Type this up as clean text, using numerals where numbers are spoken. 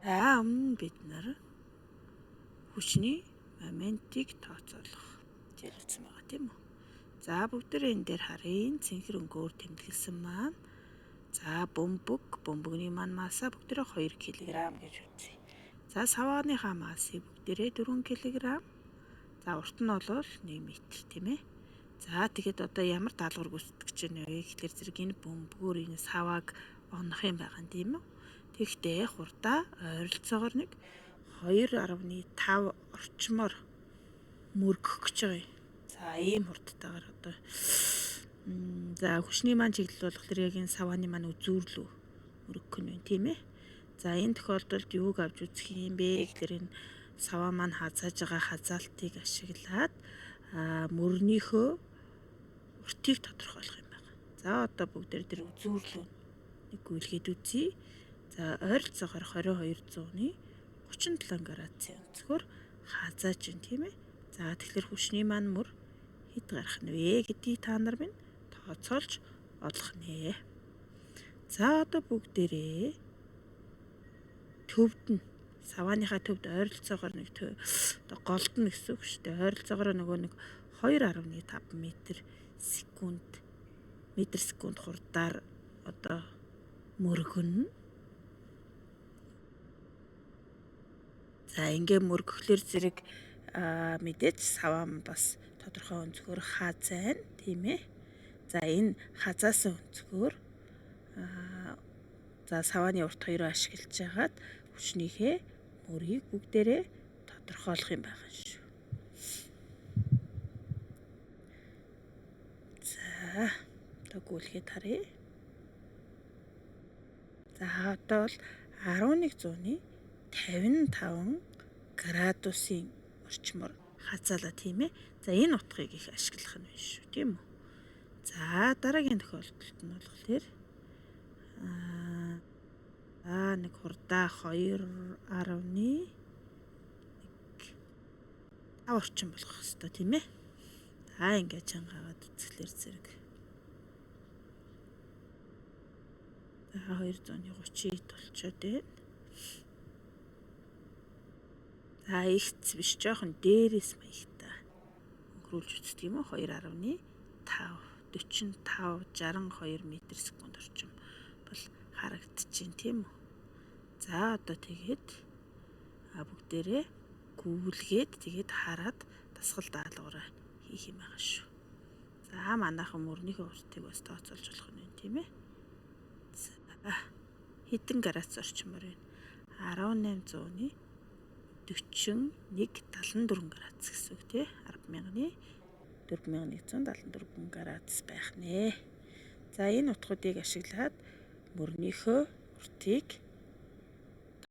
Өмнө нь бид нар хүчний моментийг тооцоолох хэлсэн байгаа тийм үү. За бүгдээрээ энэ дээр харъя. Цэнхэр өнгөөр тэмдэглэсэн маань. За бөмбөгний маань масса бүгдээрээ 2 кг гэж үзье. За савааныхаа массыг бүгдээрээ 4 кг. За урт нь бол 1 м тийм ээ. За тэгэхэд одоо ямар даалгавар гүйцэтгэж байна вэ гэхээр зэрэг энэ бөмбөгөөр энэ савааг онох юм байгаа юм тийм үү. Тэгэхдээ хурдаа ойролцоогоор нэг 2.5 орчмоор мөргөх гэж байгаа юм. За ийм хурдтайгаар одоо за хүчний маань чиглэл болохоор яг энэ савааны маань үзүүрлүү мөргөх нь байна тийм ээ. За энэ тохиолдолд юуг авч үзэх юм бэ гэхээр энэ саваа маань хазааж байгаа хазаалтыг ашиглаад мөрнийхөө уртыг тодорхойлох юм байна. За одоо бүгдээр тэр үзүүрлүү нэг гүйлгээд үзье. За ойролцоогоор 2200-ны 37 градусын өнцгөр хазааж байна тийм ээ. За тэгэхээр хүчний маань мөр хэд гарах нь вэ гэдгийг та нар минь тооцоолж олох нэ. За одоо бүгдээрээ төвд нь савааныхаа төвд ойролцоогоор нэг одоо голд нь гэсэн үг шүү дээ. Ойролцоогоор нөгөө нэг 2.5 метр секунд хурдаар одоо мөргөнө. За ингээ мөргөхлөөр зэрэг мэдээж саваа бас тодорхой өнцгөр хазайна тийм ээ. За энэ хазаасан өнцгөр за савааны урт хоёроо ашиглаж хагаад хүчнийхээ мөрийг бүгдээрээ тодорхойлох юм байгаа шүү. За одоо гүйлгээд харъя. За одоо бол 1155 градусын орчмоор хазаалаа тийм ээ. За энэ утгыг их ашиглах нь байна шүү тийм үү. За дараагийн тохиолдолд нь болохоор нэг хурдаа 2.1 орчим болох хэвээр тийм ээ. За ингээд чангаагаад үзэхлээр зэрэг 230 болчиход байна. За ихц биш жоохон дээрээс маягтай өнгөрүүлж үздэг юм уу 2.5 45 62 м секунд орчим бол харагдчихээн тийм үү. За одоо тэгээд бүгдээрээ гүйлгээд тэгээд хараад дасгал даалгавраа хийх юм байгаа шүү. За манайхан мөрнийхөө уртыг бас тооцоолж болох нь тийм ээ. Хэдэн градус орчмоор байна? 1800-ны 4174 градус гэсэн үг тий. 10,000-ны 4174 градус байх нэ. За энэ утгуудыг ашиглаад мөрнийхөө уртыг